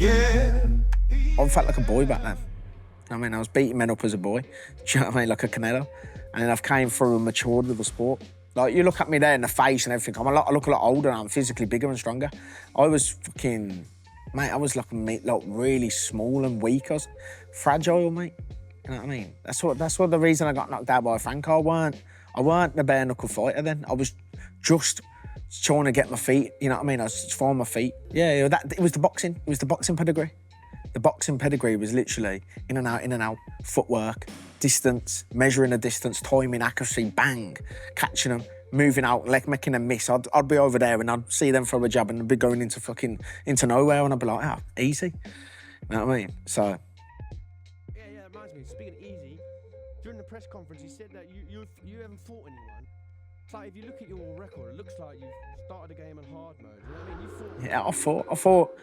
Yeah. I felt like a boy back then. I mean, I was beating men up as a boy. Do you know what I mean? Like a Canelo. And then I've came through and matured with the sport. Like, you look at me there in the face and everything, I look a lot older and I'm physically bigger and stronger. I was fucking, mate, I was like really small and weak. I was fragile, mate. You know what I mean? That's what the reason I got knocked out by Franco. I weren't the bare-knuckle fighter then. I was just trying to get my feet, you know what I mean? I was just finding my feet. Yeah, it was the boxing. It was the boxing pedigree. The boxing pedigree was literally in and out, footwork, distance, measuring the distance, timing, accuracy, bang, catching them, moving out, like making them miss. I'd be over there and I'd see them throw a jab and I'd be going into nowhere and I'd be like, easy. You know what I mean? So. Yeah, it reminds me, speaking of easy, during the press conference, he said that you haven't fought anyone. It's like, if you look at your record, it looks like you started the game in hard mode. You know what I mean? You fought. Yeah, I fought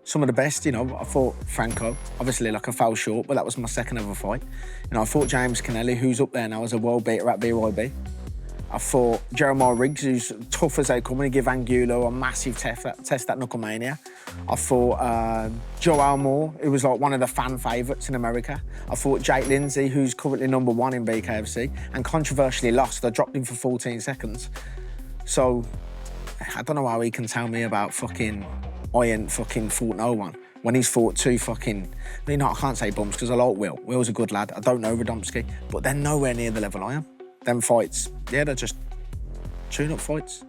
some of the best, you know. I fought Franco, obviously, like I fell short, but that was my second ever fight. You know, I fought James Canelli, who's up there now as a world beater at BYB. I fought Jeremiah Riggs, who's tough as they come, and he gave Angulo a massive test at Knucklemania. I fought Joe Almore, who was like one of the fan favourites in America. I fought Jake Lindsay, who's currently #1 in BKFC, and controversially lost. I dropped him for 14 seconds. So, I don't know how he can tell me about fucking I ain't fucking fought no one when he's fought two fucking, I can't say bums because I like Will. Will's a good lad. I don't know Radomski, but they're nowhere near the level I am. Them fights, yeah, they're just tune-up fights.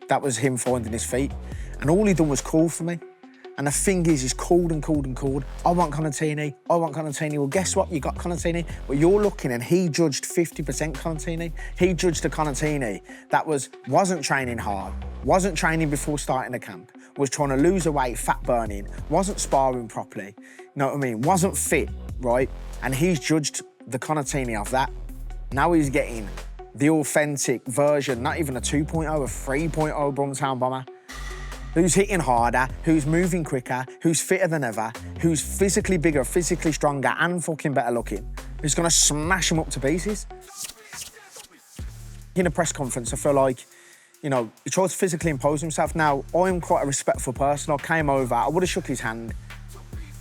That was him finding his feet. And all he done was call for me. And the thing is, he's called and called and called. I want Tierney. Well, guess what? You got Tierney. Well, you're looking and he judged 50% Tierney. He judged the Tierney that wasn't training hard, wasn't training before starting the camp, was trying to lose a weight, fat burning, wasn't sparring properly, you know what I mean? Wasn't fit, right? And he's judged the Tierney of that. Now he's getting the authentic version, not even a 2.0, a 3.0 Brum Town Bomber. Who's hitting harder, who's moving quicker, who's fitter than ever, who's physically bigger, physically stronger, and fucking better looking. Who's gonna smash him up to pieces. In a press conference, I feel like, you know, he tried to physically impose himself. Now, I'm quite a respectful person. I came over, I would have shook his hand,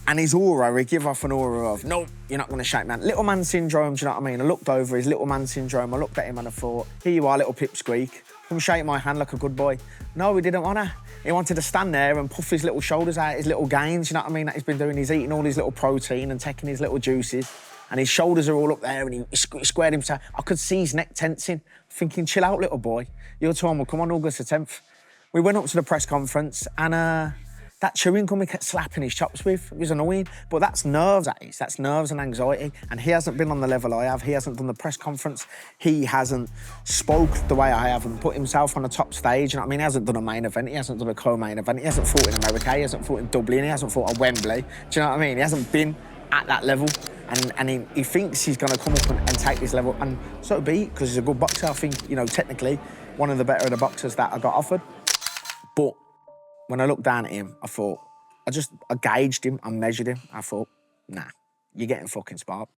and his aura, he give off an aura of, no, you're not gonna shake man. Little man syndrome, do you know what I mean? I looked over his little man syndrome, I looked at him and I thought, here you are, little pipsqueak. Come shake my hand like a good boy. No, he didn't wanna. He wanted to stand there and puff his little shoulders out, his little gains, you know what I mean, that he's been doing. He's eating all his little protein and taking his little juices, and his shoulders are all up there, and he squared himself. I could see his neck tensing, thinking, chill out, little boy. Your time will come on August the 10th. We went up to the press conference, and that chewing gum he kept slapping his chops with, it was annoying, but that's nerves, that is. That's nerves and anxiety, and he hasn't been on the level I have. He hasn't done the press conference. He hasn't spoke the way I have and put himself on the top stage. You know what I mean? He hasn't done a main event. He hasn't done a co-main event. He hasn't fought in America. He hasn't fought in Dublin. He hasn't fought at Wembley. Do you know what I mean? He hasn't been at that level, and he thinks he's going to come up and take this level, and so be it, because he's a good boxer. I think, you know, technically, one of the better of the boxers that I got offered. But when I looked down at him, I thought, I gauged him, I measured him. I thought, nah, you're getting fucking sparked.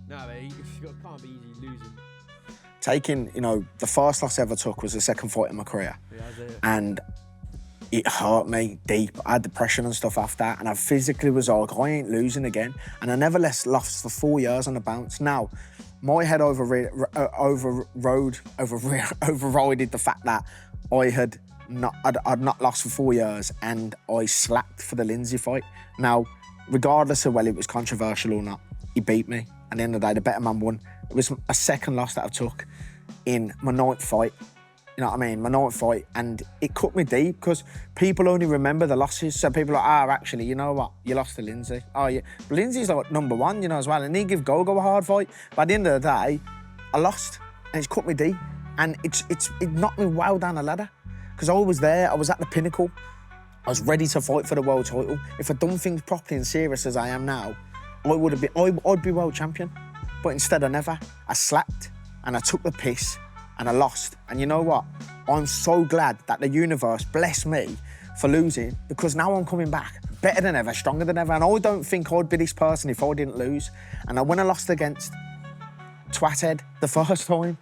No, it can't be easy losing. Taking, you know, the first loss I ever took was the second fight in my career. Yeah, and it hurt me deep. I had depression and stuff after that, and I physically was like, I ain't losing again. And I never lost for 4 years on the bounce. Now, my head overrided the fact that I'd not lost for 4 years, and I slapped for the Lindsay fight. Now, regardless of whether it was controversial or not, he beat me. At the end of the day, the better man won. It was a second loss that I took in my 9th fight. You know what I mean? My 9th fight, and it cut me deep because people only remember the losses. So people are like, actually, you know what? You lost to Lindsay. Oh, yeah. But Lindsay's like #1, you know, as well. And he give Gogo a hard fight. But at the end of the day, I lost, and it's cut me deep. And it knocked me well down the ladder because I was there. I was at the pinnacle. I was ready to fight for the world title. If I'd done things properly and serious as I am now, I'd be world champion. But instead, I never. I slapped, and I took the piss. And I lost. And you know what? I'm so glad that the universe blessed me for losing, because now I'm coming back better than ever, stronger than ever. And I don't think I'd be this person if I didn't lose. And when I lost against Twathead the first time,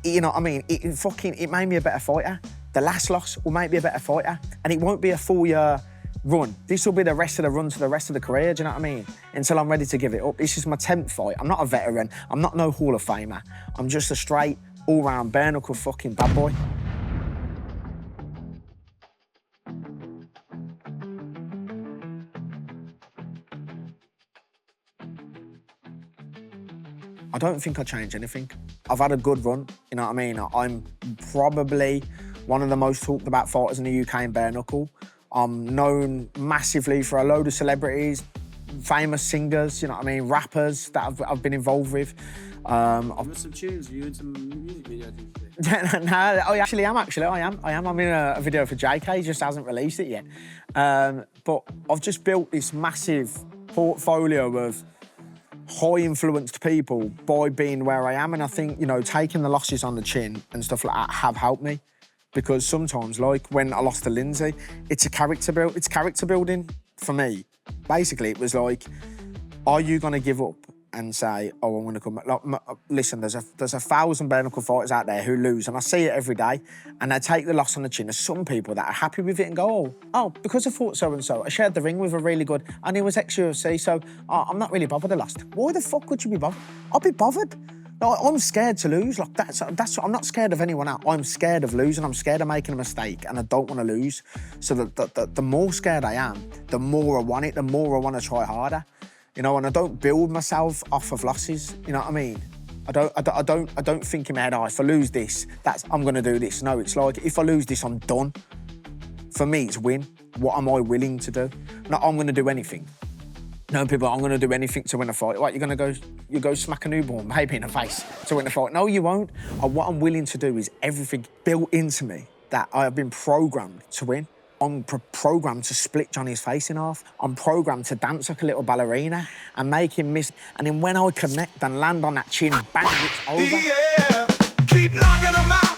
You know what I mean? It made me a better fighter. The last loss will make me a better fighter. And it won't be a full-year run. This will be the rest of the run to the rest of the career, do you know what I mean? Until I'm ready to give it up. This is my 10th fight. I'm not a veteran. I'm not no Hall of Famer. I'm just a straight, all-round, bare-knuckle fucking bad boy. I don't think I change anything. I've had a good run, you know what I mean? I'm probably one of the most talked about fighters in the UK in bare knuckle. I'm known massively for a load of celebrities, famous singers, you know what I mean, rappers that I've been involved with. I've got some tunes. Are you in some music videos? No, I actually am. I'm in a video for JK, he just hasn't released it yet. But I've just built this massive portfolio of high-influenced people by being where I am, and I think, you know, taking the losses on the chin and stuff like that have helped me, because sometimes, like when I lost to Lindsay, it's character building for me. Basically, it was like, are you going to give up and say, oh, I'm going to come back? Like, listen, there's 1,000 bare-knuckle fighters out there who lose, and I see it every day, and they take the loss on the chin. There's some people that are happy with it and go, oh, because I fought so-and-so, I shared the ring with a really good, and he was ex-UFC, so I'm not really bothered I lost. Why the fuck would you be bothered? I'll be bothered. Like, I'm scared to lose. Like, that's. I'm not scared of anyone else. I'm scared of losing. I'm scared of making a mistake, and I don't want to lose. So the more scared I am, the more I want it, the more I want to try harder. You know, and I don't build myself off of losses. You know what I mean? I don't think in my head, oh, if I lose this, I'm gonna do this. No, it's like, if I lose this, I'm done. For me, it's win. What am I willing to do? Not I'm gonna do anything. No, people, I'm gonna do anything to win a fight. What, you go smack a newborn baby in the face to win a fight? No, you won't. What I'm willing to do is everything built into me that I have been programmed to win. I'm programmed to split Jonny's face in half. I'm programmed to dance like a little ballerina and make him miss. And then when I connect and land on that chin, bang, it's over. Yeah, keep knocking them out.